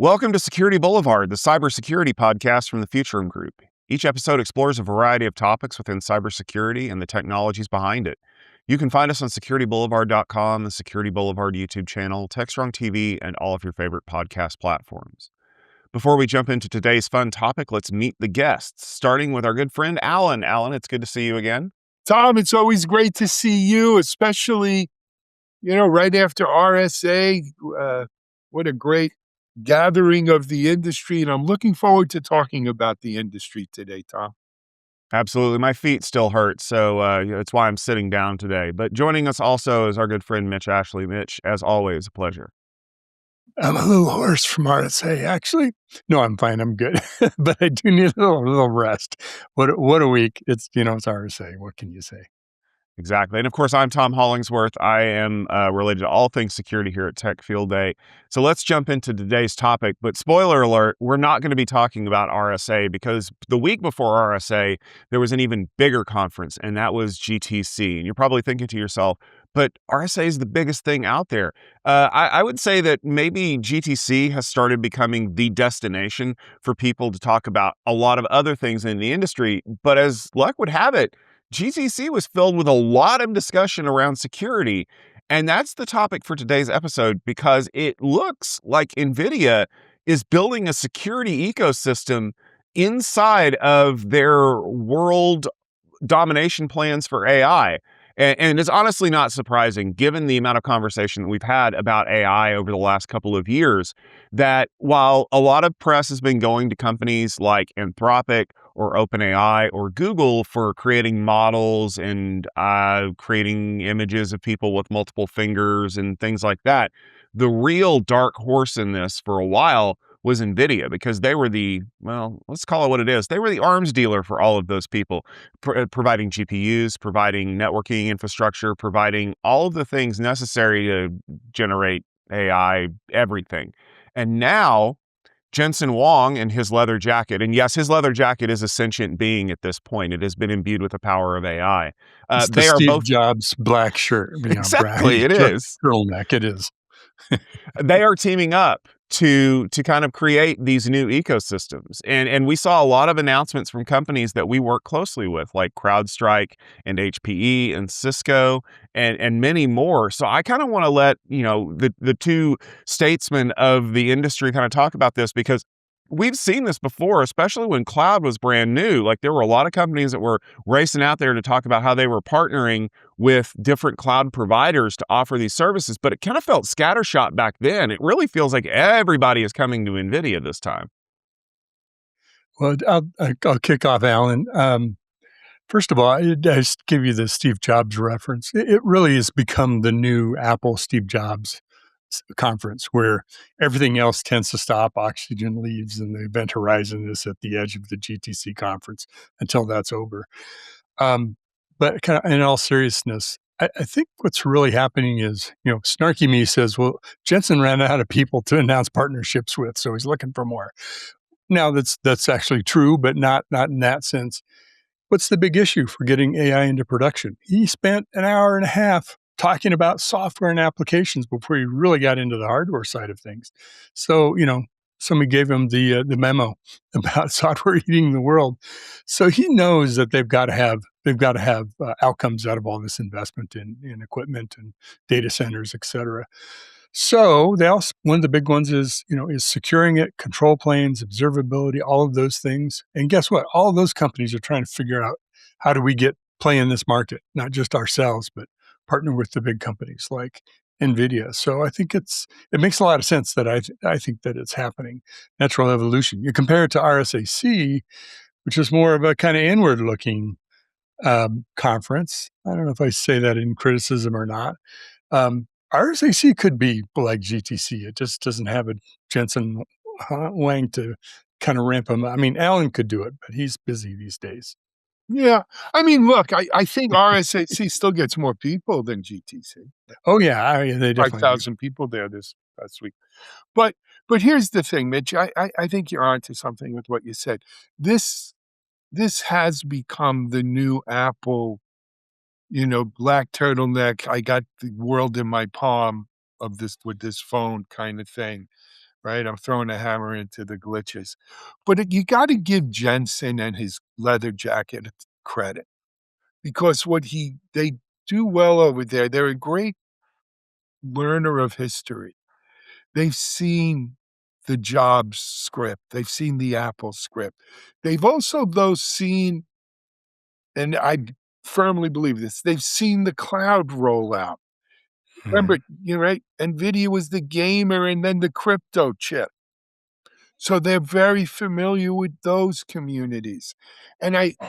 Welcome to Security Boulevard, the cybersecurity podcast from the Futurum Group. Each episode explores a variety of topics within cybersecurity and the technologies behind it. You can find us on securityboulevard.com, the Security Boulevard YouTube channel, TechStrong TV, and all of your favorite podcast platforms. Before we jump into today's fun topic, let's meet the guests, starting with our good friend Alan. Alan, it's good to see you again. Tom, it's always great to see you, especially, right after RSA. What a great gathering of the industry. And I'm looking forward to talking about the industry today, Tom. Absolutely. My feet still hurt, so that's why I'm sitting down today. But joining us also is our good friend Mitch Ashley. Mitch, as always, a pleasure. I'm a little hoarse from RSA, actually. No, I'm fine. I'm good. But I do need a little rest. What a week. It's RSA. What can you say? Exactly. And of course, I'm Tom Hollingsworth. I am related to all things security here at Tech Field Day. So let's jump into today's topic. But spoiler alert, we're not going to be talking about RSA because the week before RSA, there was an even bigger conference, and that was GTC. And you're probably thinking to yourself, but RSA is the biggest thing out there. I would say that maybe GTC has started becoming the destination for people to talk about a lot of other things in the industry. But as luck would have it, GTC was filled with a lot of discussion around security. And that's the topic for today's episode because it looks like NVIDIA is building a security ecosystem inside of their world domination plans for AI. And it's honestly not surprising, given the amount of conversation that we've had about AI over the last couple of years, that while a lot of press has been going to companies like Anthropic or OpenAI or Google for creating models and creating images of people with multiple fingers and things like that, the real dark horse in this for a while was NVIDIA, because they were let's call it what it is. They were the arms dealer for all of those people, providing GPUs, providing networking infrastructure, providing all of the things necessary to generate AI, everything. And now Jensen Huang and his leather jacket, and yes, his leather jacket is a sentient being at this point. It has been imbued with the power of AI. It's They the are Steve both Jobs black shirt. Exactly, it is. Turtleneck, it is. They are teaming up to kind of create these new ecosystems. And we saw a lot of announcements from companies that we work closely with, like CrowdStrike and HPE and Cisco and many more. So I kind of want to let, the two statesmen of the industry kind of talk about this, because we've seen this before, especially when cloud was brand new. Like, there were a lot of companies that were racing out there to talk about how they were partnering with different cloud providers to offer these services, but it kind of felt scattershot back then. It really feels like everybody is coming to NVIDIA this time. Well, I'll kick off, Alan. First of all, I just give you the Steve Jobs reference. It really has become the new Apple Steve Jobs conference, where everything else tends to stop. Oxygen leaves, and the Event Horizon is at the edge of the GTC conference until that's over. But kind of in all seriousness, I think what's really happening is, snarky me says, well, Jensen ran out of people to announce partnerships with, so he's looking for more. Now that's actually true, but not in that sense. What's the big issue for getting AI into production? He spent an hour and a half talking about software and applications before he really got into the hardware side of things. So, somebody gave him the memo about software eating the world. So he knows that they've got to have outcomes out of all this investment in equipment and data centers, et cetera. So one of the big ones is securing it, control planes, observability, all of those things. And guess what? All of those companies are trying to figure out, how do we play in this market, not just ourselves, but partner with the big companies like NVIDIA. So I think it makes a lot of sense that I think that it's happening. Natural evolution. You compare it to RSAC, which is more of a kind of inward-looking conference. I don't know if I say that in criticism or not. RSAC could be like GTC. It just doesn't have a Jensen Huang to kind of ramp him up. I mean, Alan could do it, but he's busy these days. Yeah. I mean, look, I think RSAC still gets more people than GTC. Oh, yeah. They definitely 5,000 people there this past week. But here's the thing, Mitch. I think you're onto something with what you said. This has become the new Apple, black turtleneck. I got the world in my palm with this phone kind of thing. right? I'm throwing a hammer into the glitches. But you got to give Jensen and his leather jacket credit because they do well over there. They're a great learner of history. They've seen the Jobs script. They've seen the Apple script. They've also, though, seen, and I firmly believe this, they've seen the cloud roll out. Remember, you're right, NVIDIA was the gamer and then the crypto chip. So they're very familiar with those communities.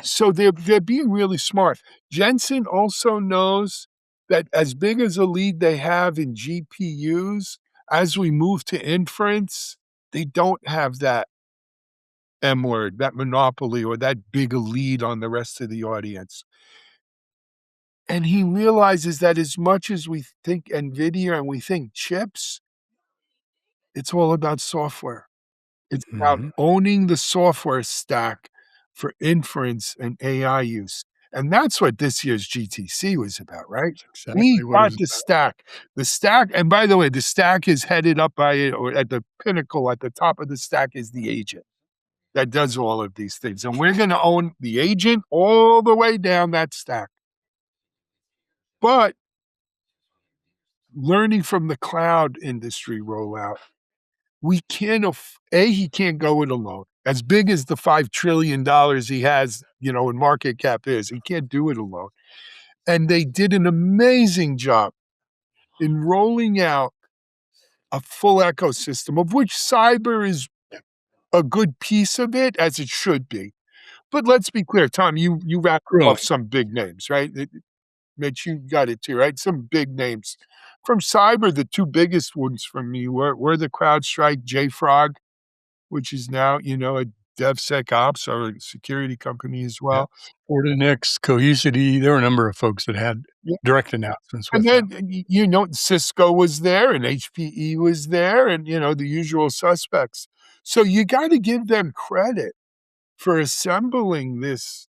So they're being really smart. Jensen also knows that as big as a lead they have in GPUs, as we move to inference, they don't have that M word, that monopoly or that big a lead on the rest of the audience. And he realizes that as much as we think NVIDIA and we think chips, it's all about software. It's about owning the software stack for inference and AI use. And that's what this year's GTC was about, right? Exactly We what it got was the about. stack. The stack, and by the way, the stack is headed up by, or at the pinnacle, at the top of the stack is the agent that does all of these things. And we're going to own the agent all the way down that stack. But learning from the cloud industry rollout, we can't, he can't go it alone. As big as the $5 trillion he has, in market cap is, he can't do it alone. And they did an amazing job in rolling out a full ecosystem, of which cyber is a good piece of it, as it should be. But let's be clear, Tom, you rattled off some big names, right? Mitch, you got it too, right? Some big names. From cyber, the two biggest ones for me were the CrowdStrike JFrog, which is now, a DevSecOps or a security company as well. Fortinix, Cohesity, there were a number of folks that had direct announcements And with them. then, Cisco was there and HPE was there and, the usual suspects. So you got to give them credit for assembling this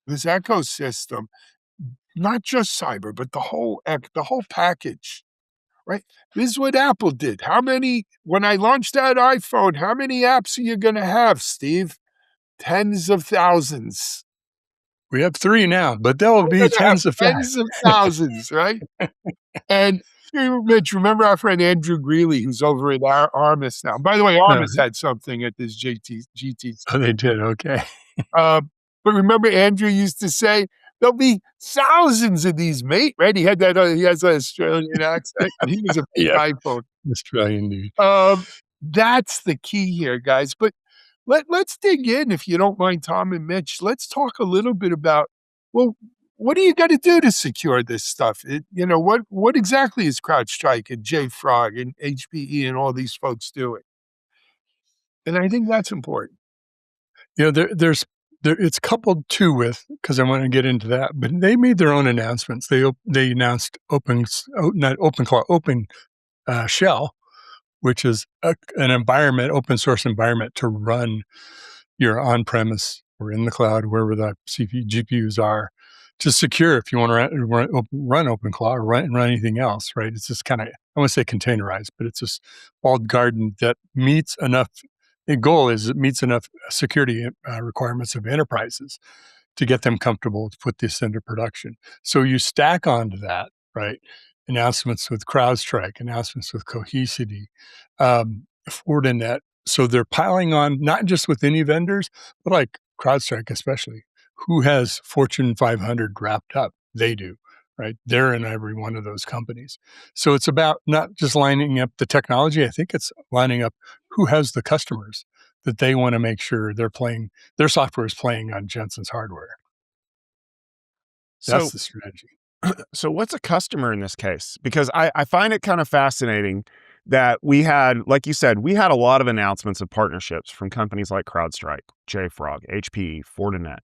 ecosystem, not just cyber, but the whole package. Right? This is what Apple did. When I launched that iPhone, how many apps are you going to have, Steve? Tens of thousands. We have 3 now, but there'll be tens of thousands, right? And Mitch, remember our friend Andrew Greeley, who's over at Armis now. By the way, Armis had something at this GTC. Oh, they did. Okay. But remember, Andrew used to say, there'll be thousands of these, mate, right? He had he has an Australian accent. He was a big iPhone. Australian dude. That's the key here, guys. But let's dig in, if you don't mind, Tom and Mitch. Let's talk a little bit about, well, what do you got to do to secure this stuff? What exactly is CrowdStrike and JFrog and HPE and all these folks doing? And I think that's important. It's coupled too with, because I want to get into that, but they made their own announcements. They announced Open Shell, which is an environment, open source environment to run your on-premise or in the cloud, wherever the GPUs are, to secure if you want to run OpenClaw or run anything else, right? It's just kind of, I want to say containerized, but it's this walled garden that meets enough. The goal is it meets enough security requirements of enterprises to get them comfortable to put this into production. So you stack onto that, right? Announcements with CrowdStrike, announcements with Cohesity, Fortinet. So they're piling on, not just with any vendors, but like CrowdStrike especially. Who has Fortune 500 wrapped up? They do, right? They're in every one of those companies. So it's about not just lining up the technology. I think it's lining up who has the customers that they want to make sure their software is playing on Jensen's hardware. That's the strategy. So what's a customer in this case? Because I find it kind of fascinating that we had, like you said, we had a lot of announcements of partnerships from companies like CrowdStrike, JFrog, HPE, Fortinet.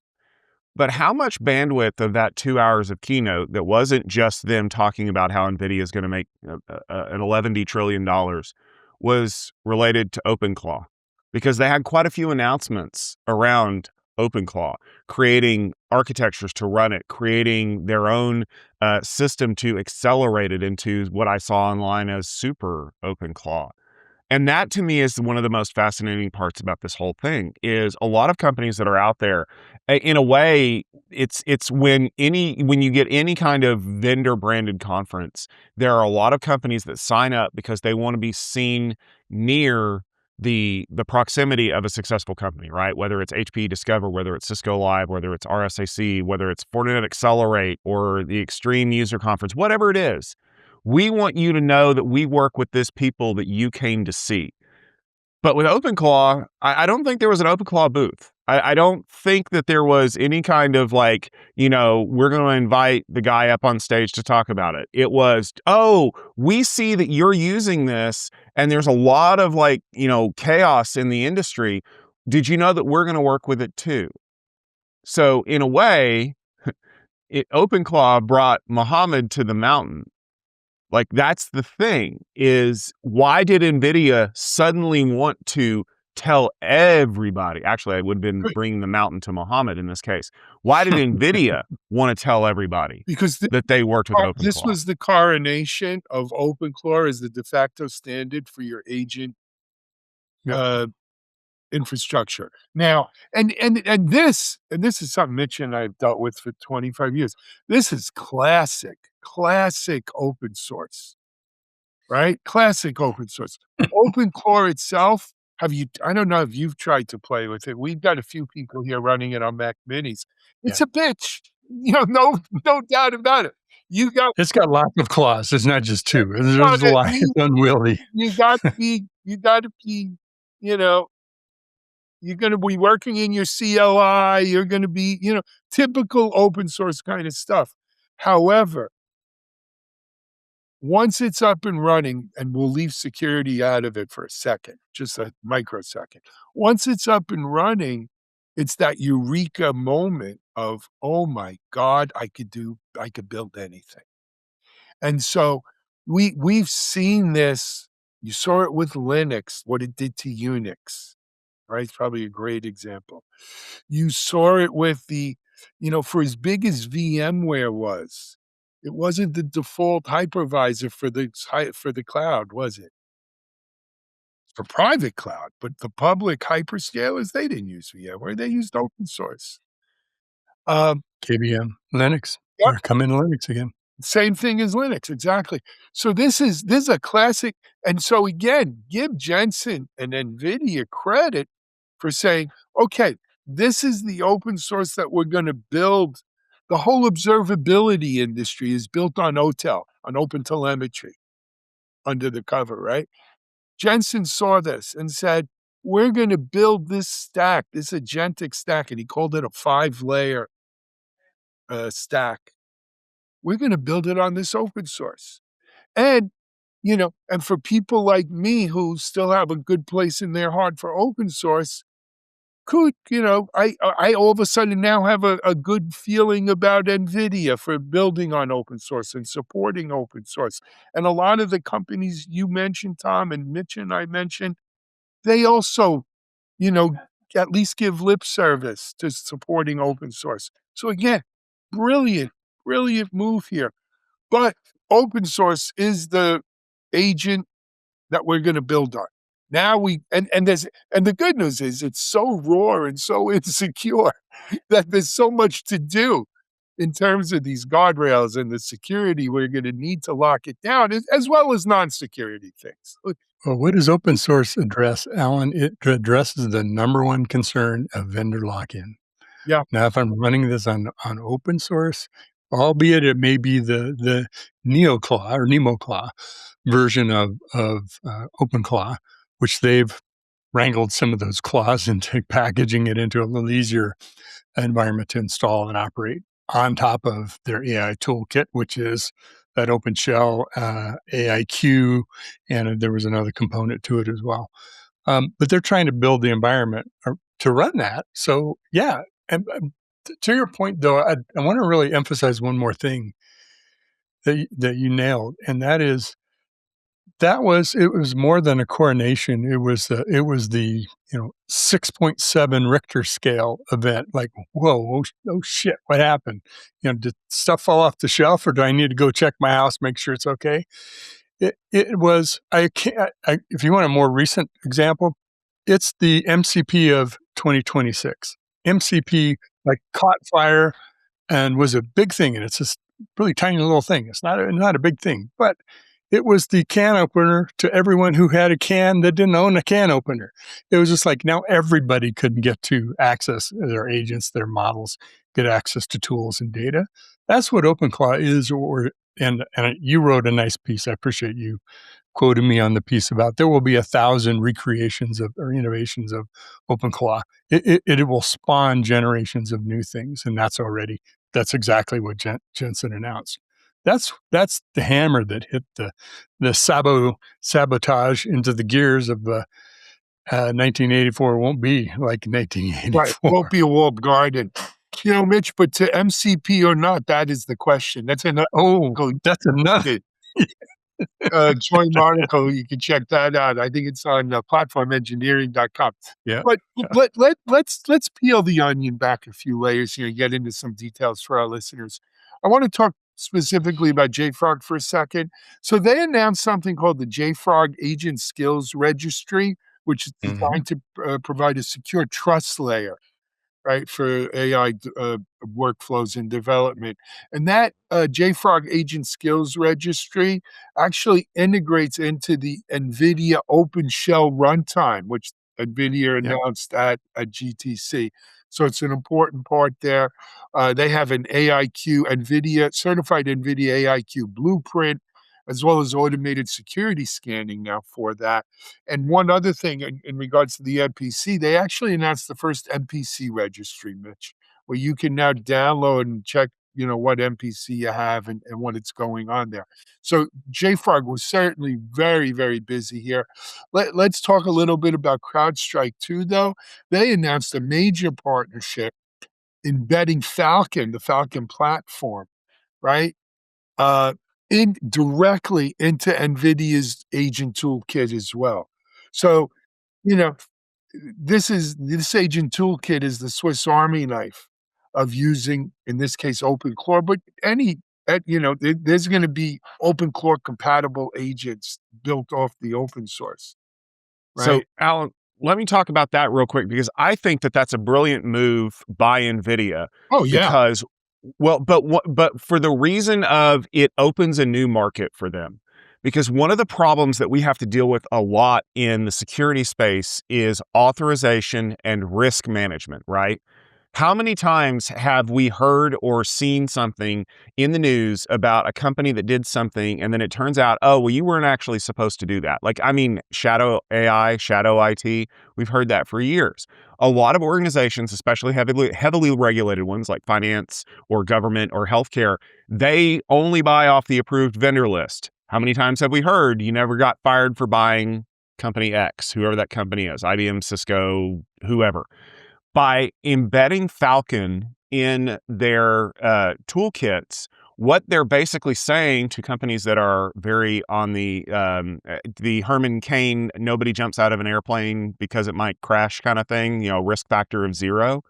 But how much bandwidth of that 2 hours of keynote that wasn't just them talking about how NVIDIA is going to make an $11 trillion was related to OpenClaw? Because they had quite a few announcements around OpenClaw, creating architectures to run it, creating their own system to accelerate it into what I saw online as super OpenClaw. And that to me is one of the most fascinating parts about this whole thing is a lot of companies that are out there, in a way, it's when you get any kind of vendor branded conference, there are a lot of companies that sign up because they want to be seen near the proximity of a successful company, right? Whether it's HPE Discover, whether it's Cisco Live, whether it's RSAC, whether it's Fortinet Accelerate or the Extreme User Conference, whatever it is. We want you to know that we work with this people that you came to see. But with OpenClaw, I don't think there was an OpenClaw booth. I don't think that there was any kind of like, we're going to invite the guy up on stage to talk about it. It was, oh, we see that you're using this and there's a lot of like, chaos in the industry. Did you know that we're going to work with it too? So in a way, OpenClaw brought Muhammad to the mountain. Like that's the thing is why did NVIDIA suddenly want to tell everybody? Actually, I would have been bringing the mountain to Muhammad in this case. Why did NVIDIA want to tell everybody Because that they worked with this OpenClaw? was the coronation of OpenClaw as the de facto standard for your agent infrastructure. Now, and this is something Mitch and I've dealt with for 25 years. This is classic open source, right? Classic open source. OpenClaw itself, I don't know if you've tried to play with it. We've got a few people here running it on Mac Minis. It's a bitch. No doubt about it. It's got lots of claws. It's not just two. There's a Gotta lot. It's unwieldy. you got to be, you know, you're going to be working in your CLI. You're going to be, typical open source kind of stuff. However, once it's up and running, and we'll leave security out of it for a second, just a microsecond. Once it's up and running, it's that eureka moment of, oh my God, I could build anything. And so we've seen this. You saw it with Linux, what it did to Unix, right? It's probably a great example. You saw it with for as big as VMware was, it wasn't the default hypervisor for the cloud, was it? For private cloud, but the public hyperscalers, they didn't use VMware, they used open source. KVM, Linux. Yep. We're coming to Linux again. Same thing as Linux, exactly. So this is a classic. And so again, give Jensen and NVIDIA credit for saying, okay, this is the open source that we're going to build. The whole observability industry is built on OTel, on open telemetry, under the cover, right? Jensen saw this and said, we're going to build this stack, this agentic stack, and he called it a 5-layer stack. We're going to build it on this open source. And, and for people like me who still have a good place in their heart for open source, I all of a sudden now have a good feeling about NVIDIA for building on open source and supporting open source. And a lot of the companies you mentioned, Tom, and Mitch and I mentioned, they also, at least give lip service to supporting open source. So again, brilliant move here. But open source is the agent that we're going to build on. Now and the good news is it's so raw and so insecure that there's so much to do in terms of these guardrails and the security. We're going to need to lock it down as well as non-security things. Well, what does open source address, Alan? It addresses the number one concern of vendor lock-in. Yeah. Now, if I'm running this on open source, albeit it may be the NeoClaw or NemoClaw version of OpenClaw, which they've wrangled some of those claws into packaging it into a little easier environment to install and operate on top of their AI toolkit, which is that OpenShell AIQ, and there was another component to it as well. But they're trying to build the environment to run that. So yeah, and to your point, though, I want to really emphasize one more thing that you nailed, and that is it was more than a coronation. It was the 6.7 Richter scale event. Like, whoa, oh shit, what happened? Did stuff fall off the shelf, or do I need to go check my house, make sure it's okay? It was, if you want a more recent example, it's the MCP of 2026. MCP like caught fire and was a big thing, and it's this really tiny little thing. It's not a big thing, but it was the can opener to everyone who had a can that didn't own a can opener. It was just like now everybody could get to access their agents, their models, get access to tools and data. That's what OpenClaw is. And you wrote a nice piece. I appreciate you quoted me on the piece about there will be 1,000 recreations of or innovations of OpenClaw. It will spawn generations of new things, and that's exactly what Jensen announced. That's the hammer that hit the sabotage into the gears of 1984. Won't be like 1984. Right, won't be a walled garden. Mitch, but to MCP or not, that is the question. That's another. That's another. Joint article. You can check that out. I think it's on platformengineering.com. Yeah. But let's peel the onion back a few layers here and get into some details for our listeners. I want to talk specifically about JFrog for a second. So they announced something called the JFrog Agent Skills Registry, which is designed to provide a secure trust layer, right, for AI workflows and development. And that JFrog Agent Skills Registry actually integrates into the NVIDIA OpenShell runtime, which NVIDIA announced at GTC. So it's an important part there. They have an certified NVIDIA AIQ blueprint, as well as automated security scanning now for that. And one other thing in regards to the MPC, they actually announced the first MPC registry, Mitch, where you can now download and check, what MPC you have and what it's going on there. So JFrog was certainly very, very busy here. Let's talk a little bit about CrowdStrike too, though. They announced a major partnership embedding Falcon, the Falcon platform, right? Directly into NVIDIA's agent toolkit as well. So, this agent toolkit is the Swiss Army knife of using, in this case, OpenClaw, but there's going to be OpenClaw compatible agents built off the open source. Right? So, Alan, let me talk about that real quick, because I think that that's a brilliant move by NVIDIA. Oh, yeah. Because, but for the reason of it opens a new market for them. Because one of the problems that we have to deal with a lot in the security space is authorization and risk management, right? How many times have we heard or seen something in the news about a company that did something and then it turns out, oh, well, you weren't actually supposed to do that? Shadow AI, shadow IT, we've heard that for years. A lot of organizations, especially heavily regulated ones like finance or government or healthcare, they only buy off the approved vendor list. How many times have we heard you never got fired for buying company X, whoever that company is, IBM, Cisco, whoever? By embedding Falcon in their toolkits, what they're basically saying to companies that are very on the Herman Cain, nobody jumps out of an airplane because it might crash kind of thing, risk factor of 0.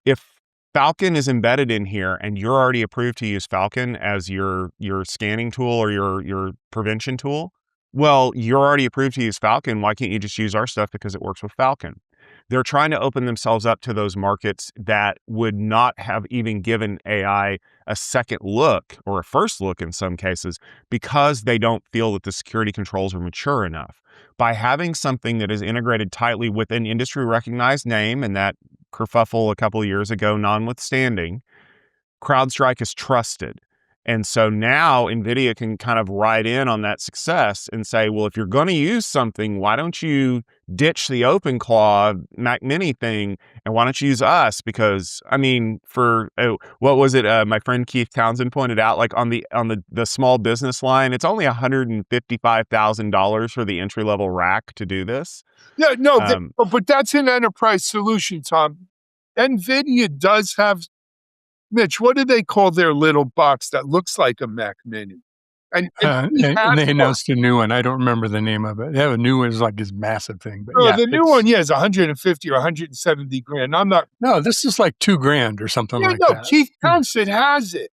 If Falcon is embedded in here and you're already approved to use Falcon as your scanning tool or your prevention tool, well, you're already approved to use Falcon. Why can't you just use our stuff because it works with Falcon? They're trying to open themselves up to those markets that would not have even given AI a second look or a first look in some cases because they don't feel that the security controls are mature enough. By having something that is integrated tightly with an industry recognized name, and that kerfuffle a couple of years ago notwithstanding, CrowdStrike is trusted. And so now NVIDIA can kind of ride in on that success and say, well, if you're going to use something, why don't you ditch the OpenClaw Mac Mini thing and why don't you use us? Because what was it? My friend Keith Townsend pointed out, like on the small business line, it's only $155,000 for the entry level rack to do this. Yeah, no, but that's an enterprise solution, Tom. NVIDIA does have. Mitch, what do they call their little box that looks like a Mac Mini? And they announced a new one. I don't remember the name of it. They have a new one, is like this massive thing. But the new one, is 150 or 170 grand. I'm not. No, this is like $2,000 or something like that. Keith Townsend has it.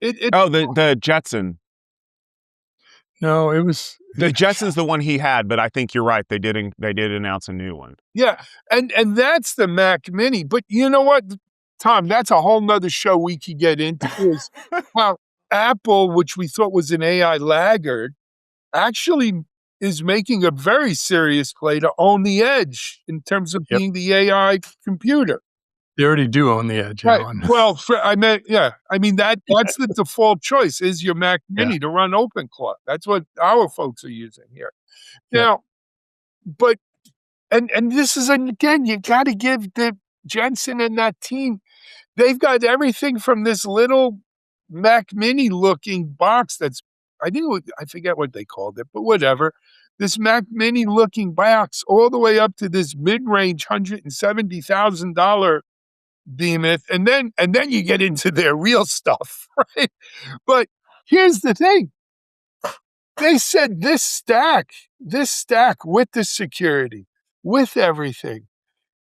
The Jetson. No, it was Jensen's the one he had, but I think you're right. They did announce a new one. Yeah, and that's the Mac Mini. But you know what, Tom? That's a whole nother show we could get into. Is how Apple, which we thought was an AI laggard, actually is making a very serious play to own the edge in terms of Yep. being the AI computer. They already do own the edge, Right. Alan. Well, I mean, that's the default choice is your Mac Mini to run OpenClaw. That's what our folks are using here. Yep. Now, but and this is, and again, you got to give the Jensen and that team. They've got everything from this little Mac Mini looking box that's, I forget what they called it, but whatever. This Mac Mini looking box all the way up to this mid-range $170,000 behemoth, and then you get into their real stuff, right? But here's the thing. They said this stack with the security, with everything,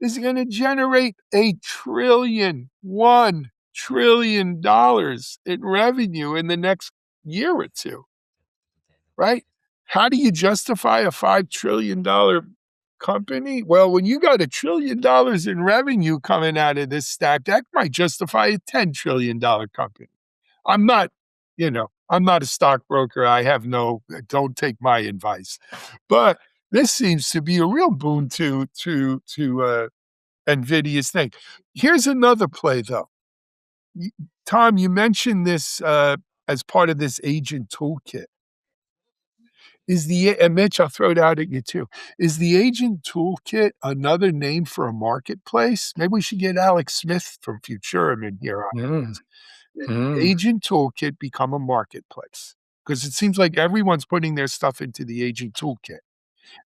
is going to generate $1 trillion in revenue in the next year or two, right? How do you justify a $5 trillion company? Well, when you got $1 trillion in revenue coming out of this stack, that might justify a $10 trillion company. I'm not a stockbroker. Don't take my advice. But this seems to be a real boon to NVIDIA's thing. Here's another play, though. Tom, you mentioned this as part of this agent toolkit. And Mitch, I'll throw it out at you too. Is the agent toolkit another name for a marketplace? Maybe we should get Alex Smith from Futurum in here on agent toolkit become a marketplace, because it seems like everyone's putting their stuff into the agent toolkit,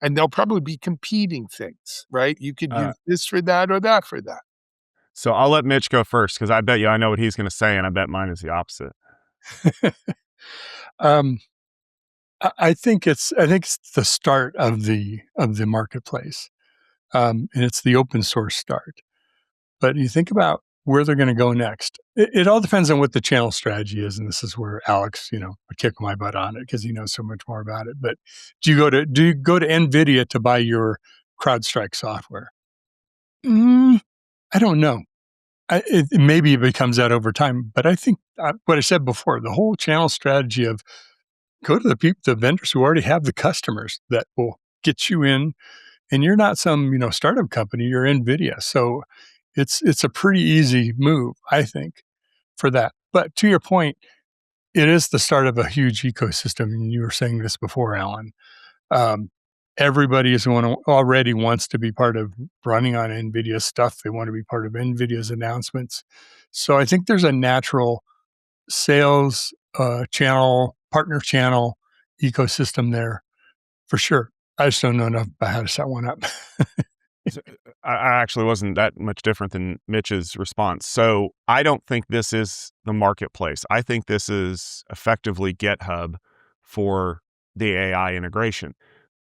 and they'll probably be competing things, right? You could use this for that or that for that. So I'll let Mitch go first, because I bet you I know what he's going to say, and I bet mine is the opposite. I think it's the start of the marketplace, and it's the open source start. But you think about where they're going to go next. It all depends on what the channel strategy is, and this is where Alex, would kick my butt on it because he knows so much more about it. But do you go to NVIDIA to buy your CrowdStrike software? I don't know. Maybe it becomes that over time, but I think what I said before, the whole channel strategy of go to the vendors who already have the customers that will get you in, and you're not some startup company, you're NVIDIA, so it's a pretty easy move, I think, for that. But to your point, it is the start of a huge ecosystem, and you were saying this before, Alan. Everybody already wants to be part of running on NVIDIA stuff. They want to be part of NVIDIA's announcements. So I think there's a natural sales channel, partner channel ecosystem there for sure. I just don't know enough about how to set one up. I actually wasn't that much different than Mitch's response. So I don't think this is the marketplace. I think this is effectively GitHub for the AI integration,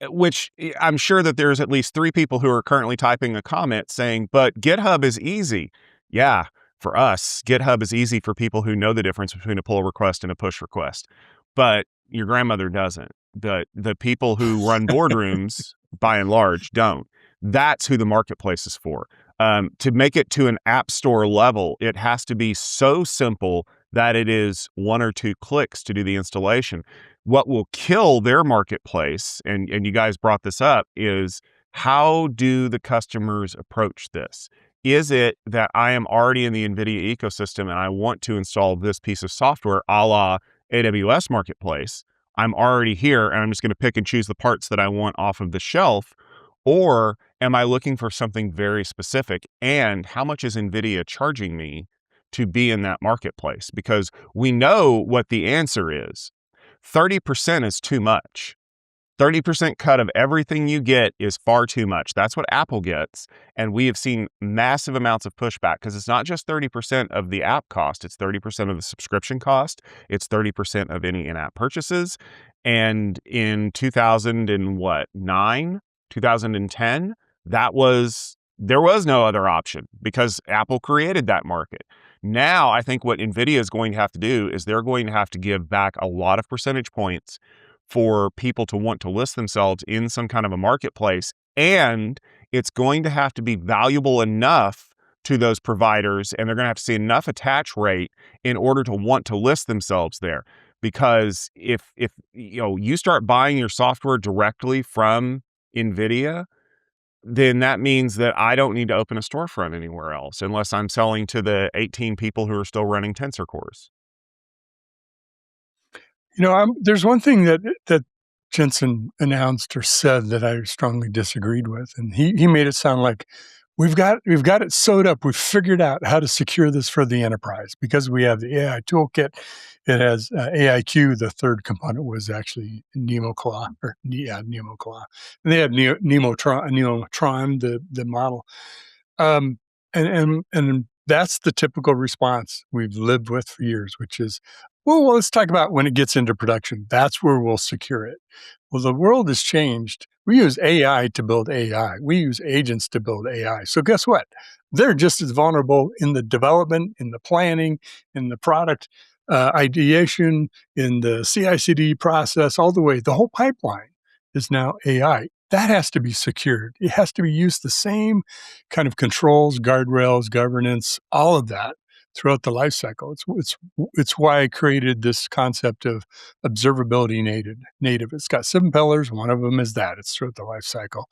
which I'm sure that there's at least 3 people who are currently typing a comment saying, but GitHub is easy. Yeah, for us, GitHub is easy for people who know the difference between a pull request and a push request. But your grandmother doesn't. The people who run boardrooms, by and large, don't. That's who the marketplace is for. To make it to an app store level, it has to be so simple that it is 1 or 2 clicks to do the installation. What will kill their marketplace, and you guys brought this up, is how do the customers approach this? Is it that I am already in the NVIDIA ecosystem and I want to install this piece of software a la AWS Marketplace? I'm already here and I'm just going to pick and choose the parts that I want off of the shelf. Or am I looking for something very specific? And how much is NVIDIA charging me to be in that marketplace? Because we know what the answer is. 30% is too much. 30% cut of everything you get is far too much. That's what Apple gets. And we have seen massive amounts of pushback because it's not just 30% of the app cost. It's 30% of the subscription cost. It's 30% of any in-app purchases. And in 2009, 2010, there was no other option because Apple created that market. Now, I think what NVIDIA is going to have to do is they're going to have to give back a lot of percentage points for people to want to list themselves in some kind of a marketplace. And it's going to have to be valuable enough to those providers, and they're going to have to see enough attach rate in order to want to list themselves there. Because if you start buying your software directly from NVIDIA, then that means that I don't need to open a storefront anywhere else unless I'm selling to the 18 people who are still running Tensor cores. There's one thing that Jensen announced or said that I strongly disagreed with, and he made it sound like we've got it sewed up. We've figured out how to secure this for the enterprise because we have the AI toolkit. It has AIQ. The third component was actually NemoClaw, NemoClaw. And they have Nemotron, the model. And that's the typical response we've lived with for years, which is, well, let's talk about when it gets into production. That's where we'll secure it. Well, the world has changed. We use AI to build AI. We use agents to build AI. So guess what? They're just as vulnerable in the development, in the planning, in the product ideation, in the CI/CD process, all the way. The whole pipeline is now AI. That has to be secured. It has to be used the same kind of controls, guardrails, governance, all of that throughout the life cycle. It's why I created this concept of observability native. It's got 7 pillars. One of them is that it's throughout the life cycle.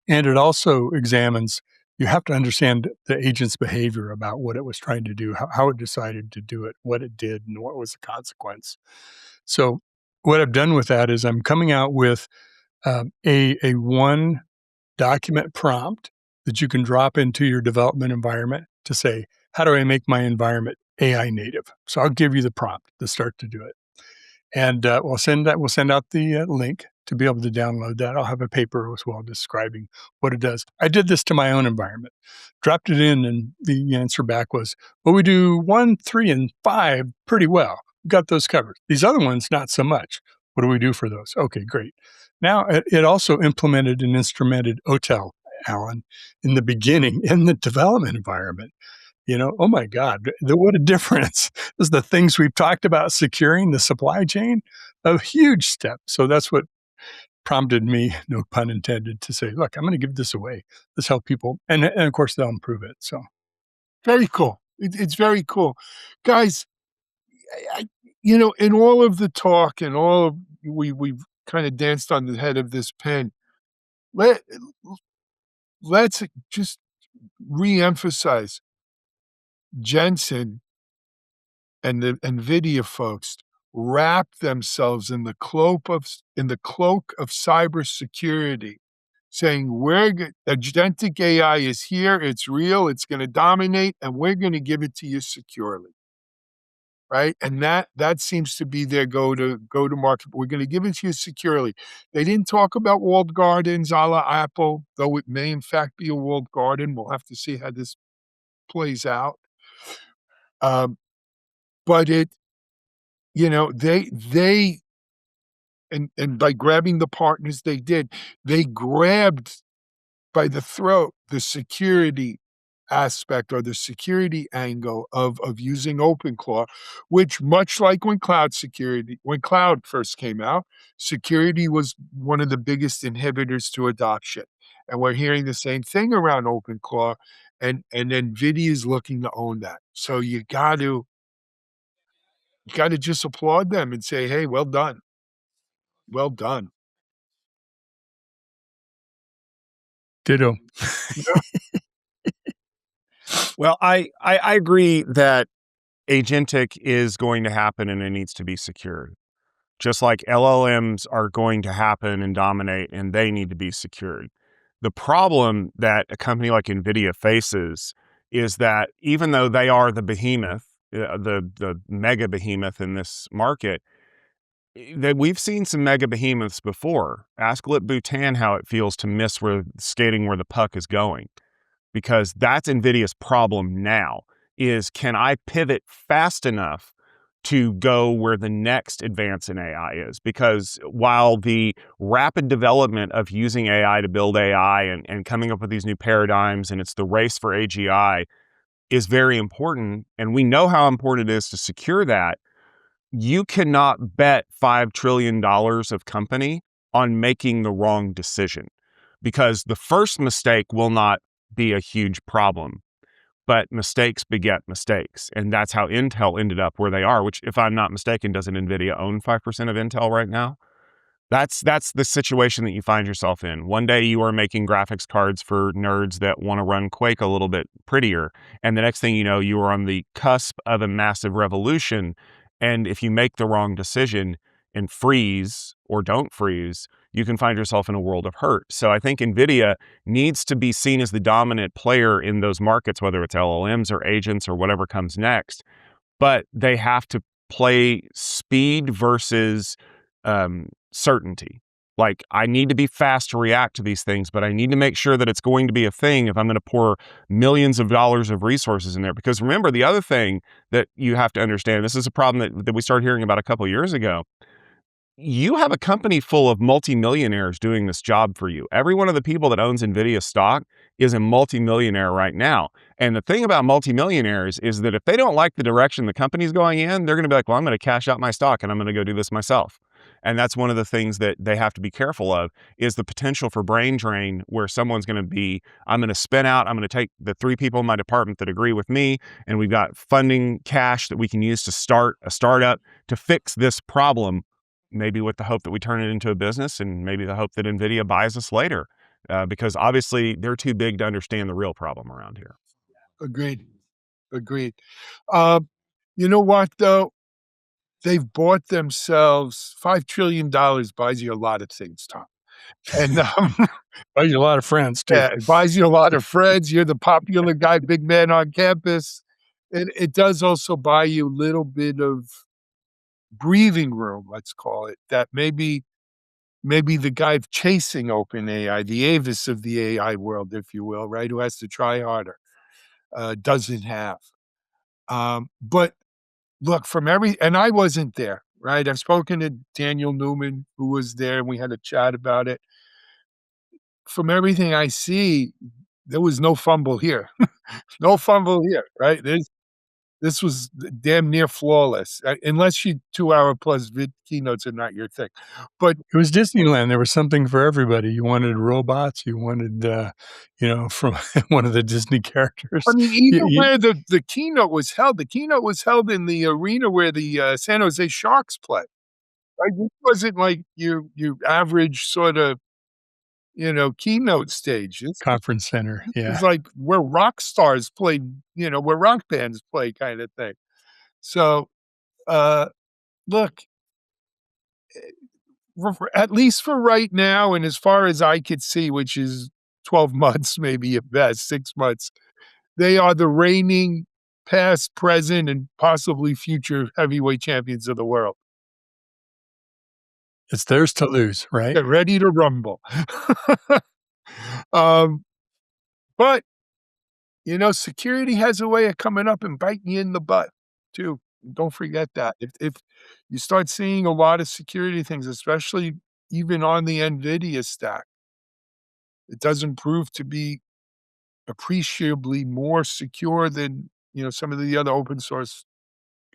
And it also examines, you have to understand the agent's behavior about what it was trying to do, how it decided to do it, what it did, and what was the consequence. So what I've done with that is I'm coming out with a one document prompt that you can drop into your development environment to say, how do I make my environment AI native? So I'll give you the prompt to start to do it. And we'll send out the link to be able to download that. I'll have a paper as well describing what it does. I did this to my own environment, dropped it in, and the answer back was, well, we do 1, 3, and 5 pretty well. We got those covered. These other ones, not so much. What do we do for those? Okay, great. Now, it also implemented and instrumented OTel, Alan, in the beginning in the development environment. Oh my God, what a difference. Is the things we've talked about securing the supply chain, a huge step. So that's what prompted me, no pun intended, to say, look, I'm going to give this away. Let's help people. And of course, they'll improve it. So Very cool. It's very cool. Guys, in all of the talk and all of, we've kind of danced on the head of this pen. Let's just reemphasize Jensen and the NVIDIA folks wrap themselves in the cloak of cybersecurity, saying agentic AI is here, it's real, it's going to dominate, and we're going to give it to you securely. Right? And that seems to be their go to market. We're going to give it to you securely. They didn't talk about walled gardens a la Apple, though it may in fact be a walled garden. We'll have to see how this plays out. But they and by grabbing the partners they grabbed by the throat the security aspect or the security angle of using OpenClaw, which much like when cloud first came out, security was one of the biggest inhibitors to adoption. And we're hearing the same thing around OpenClaw, and NVIDIA is looking to own that. So you got to just applaud them and say, hey, well done. Well done. ditto. Well, I agree that agentic is going to happen and it needs to be secured. Just like LLMs are going to happen and dominate and they need to be secured. The problem that a company like NVIDIA faces is that even though they are the behemoth, the mega behemoth in this market, that we've seen some mega behemoths before. Ask Lip Bhutan how it feels to miss skating where the puck is going. Because that's NVIDIA's problem now, is can I pivot fast enough to go where the next advance in AI is? Because while the rapid development of using AI to build AI and coming up with these new paradigms, and it's the race for AGI, is very important, and we know how important it is to secure that, you cannot bet $5 trillion of company on making the wrong decision, because the first mistake will not be a huge problem, but mistakes beget mistakes. And that's how Intel ended up where they are, which, if I'm not mistaken, doesn't NVIDIA own 5% of Intel right now? That's the situation that you find yourself in. One day you are making graphics cards for nerds that want to run Quake a little bit prettier, and the next thing you know, you are on the cusp of a massive revolution. And if you make the wrong decision and freeze or don't freeze, you can find yourself in a world of hurt. So I think NVIDIA needs to be seen as the dominant player in those markets, whether it's LLMs or agents or whatever comes next. But they have to play speed versus certainty. Like, I need to be fast to react to these things, but I need to make sure that it's going to be a thing if I'm going to pour millions of dollars of resources in there. Because remember, the other thing that you have to understand, this is a problem that we started hearing about a couple of years ago. You have a company full of multimillionaires doing this job for you. Every one of the people that owns NVIDIA stock is a multimillionaire right now. And the thing about multimillionaires is that if they don't like the direction the company's going in, they're going to be like, well, I'm going to cash out my stock and I'm going to go do this myself. And that's one of the things that they have to be careful of, is the potential for brain drain, where someone's going to be, I'm going to spin out, I'm going to take the 3 people in my department that agree with me, and we've got funding cash that we can use to start a startup to fix this problem, maybe with the hope that we turn it into a business, and maybe the hope that NVIDIA buys us later, because obviously they're too big to understand the real problem around here. Agreed. Agreed. You know what, though? They've bought themselves $5 trillion buys you a lot of things, Tom. And Buys you a lot of friends too. yeah, it buys you a lot of friends. You're the popular guy, big man on campus. And it does also buy you a little bit of breathing room, let's call it, that maybe the guy chasing OpenAI, the Avis of the AI world, if you will, right, who has to try harder, doesn't have. But look, and I wasn't there, right? I've spoken to Daniel Newman, who was there, and we had a chat about it. From everything I see, there was no fumble here. No fumble here, right? This was damn near flawless, unless you 2-hour plus keynotes are not your thing. But It was Disneyland. There was something for everybody. You wanted robots. You wanted, from one of the Disney characters. I mean, You- even you- where the keynote was held, in the arena where the San Jose Sharks play. Right? This wasn't like your average sort of, keynote stage. This Conference center. Yeah. was like where rock stars played, where rock bands play, kind of thing. So, look, at least for right now, and as far as I could see, which is 12 months, maybe at best, 6 months, they are the reigning past, present, and possibly future heavyweight champions of the world. It's theirs to lose, right? Get ready to rumble. Um, but, security has a way of coming up and biting you in the butt too. Don't forget that. If you start seeing a lot of security things, especially even on the NVIDIA stack, it doesn't prove to be appreciably more secure than, some of the other open source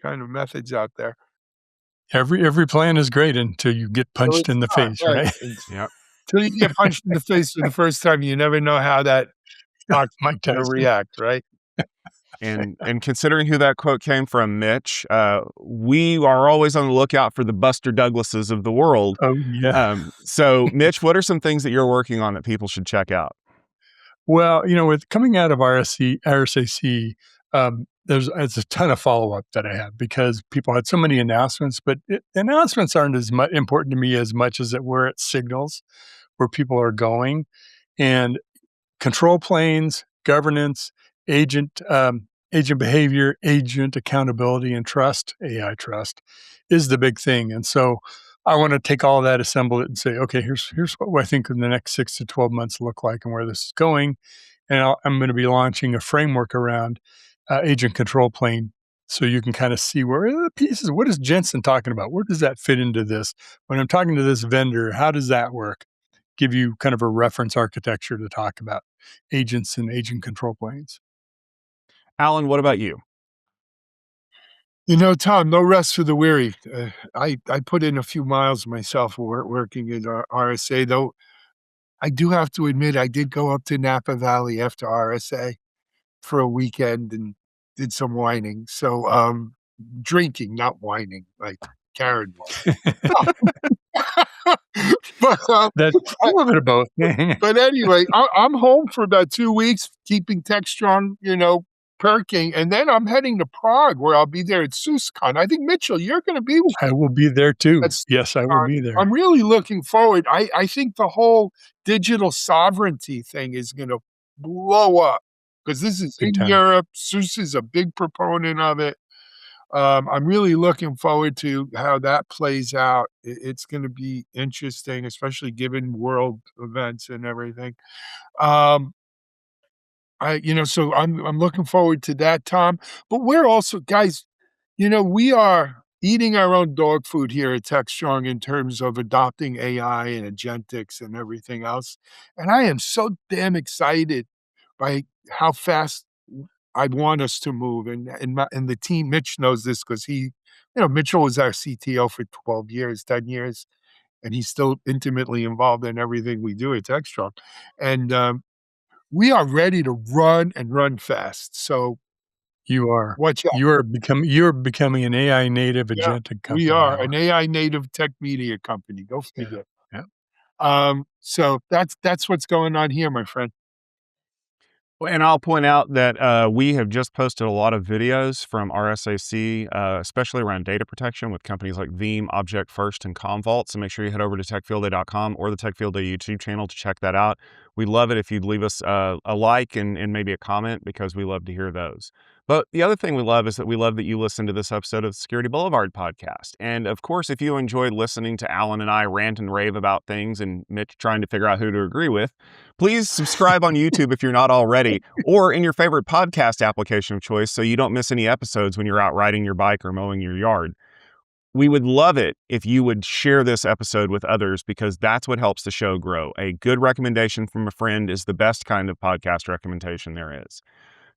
kind of methods out there. Every plan is great until you get So punched in the it's not, face, right? Yep. Till you get punched in the face for the first time, you never know how that stock's Mike gonna Tyson. react, right? And considering who that quote came from, Mitch, we are always on the lookout for the Buster Douglases of the world. Oh, yeah. So, Mitch, what are some things that you're working on that people should check out? Well, with coming out of RSAC, there's a ton of follow-up that I have, because people had so many announcements, but announcements aren't as important to me as much as it were at signals where people are going. And control planes, governance, agent behavior, agent accountability, and trust, AI trust, is the big thing. And so I want to take all of that, assemble it, and say, okay, here's what I think in the next 6 to 12 months look like and where this is going. And I'm going to be launching a framework around agent control plane, so you can kind of see where are the pieces. What is Jensen talking about? Where does that fit into this? When I'm talking to this vendor, how does that work? Give you kind of a reference architecture to talk about agents and agent control planes. Alan, what about you? Tom, no rest for the weary. I put in a few miles myself working at RSA, though I do have to admit I did go up to Napa Valley after RSA for a weekend and did some whining. So, drinking, not whining, like Karen was. but, That's a little bit of both. but anyway, I'm home for about 2 weeks, keeping tech strong, perking, and then I'm heading to Prague, where I'll be there at SUSCon. I think, Mitchell, you're going to be with I will be there too. That's Yes, I will be there. I'm really looking forward. I think the whole digital sovereignty thing is going to blow up because this is Big in time. Europe. SUS is a big proponent of it. I'm really looking forward to how that plays out. It's going to be interesting, especially given world events and everything. So I'm looking forward to that, Tom. But we're also, guys, we are eating our own dog food here at TechStrong in terms of adopting AI and agentics and everything else. And I am so damn excited by how fast I want us to move. And the team, Mitch knows this because Mitchell was our CTO for 12 years, 10 years, and he's still intimately involved in everything we do at TechStrong. And we are ready to run and run fast. So You are. watch out. You're becoming an AI native Yeah, agentic company. We are now. an AI native tech media company. Go figure. Yeah. So that's what's going on here, my friend. And I'll point out that we have just posted a lot of videos from RSAC, especially around data protection with companies like Veeam, Object First, and Commvault. So make sure you head over to techfieldday.com or the TechFieldday YouTube channel to check that out. We'd love it if you'd leave us a like and maybe a comment because we love to hear those. But the other thing we love is that we love that you listen to this episode of the Security Boulevard podcast. And of course, if you enjoyed listening to Alan and I rant and rave about things and Mitch trying to figure out who to agree with, please subscribe on YouTube if you're not already, or in your favorite podcast application of choice so you don't miss any episodes when you're out riding your bike or mowing your yard. We would love it if you would share this episode with others because that's what helps the show grow. A good recommendation from a friend is the best kind of podcast recommendation there is.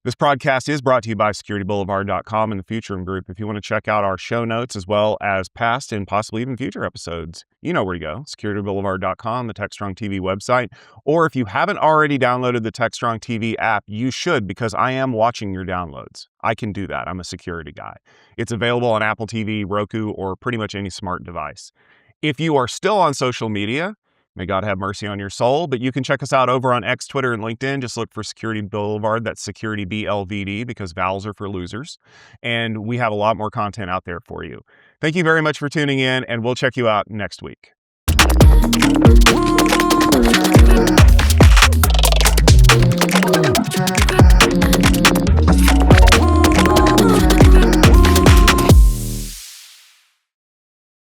This podcast is brought to you by SecurityBoulevard.com and the Futurum Group. If you want to check out our show notes as well as past and possibly even future episodes, you know where to go, SecurityBoulevard.com, the TechStrong TV website. Or if you haven't already downloaded the TechStrong TV app, you should because I am watching your downloads. I can do that. I'm a security guy. It's available on Apple TV, Roku, or pretty much any smart device. If you are still on social media, may God have mercy on your soul, but you can check us out over on X, Twitter, and LinkedIn. Just look for Security Boulevard. That's Security BLVD because vowels are for losers. And we have a lot more content out there for you. Thank you very much for tuning in, and we'll check you out next week.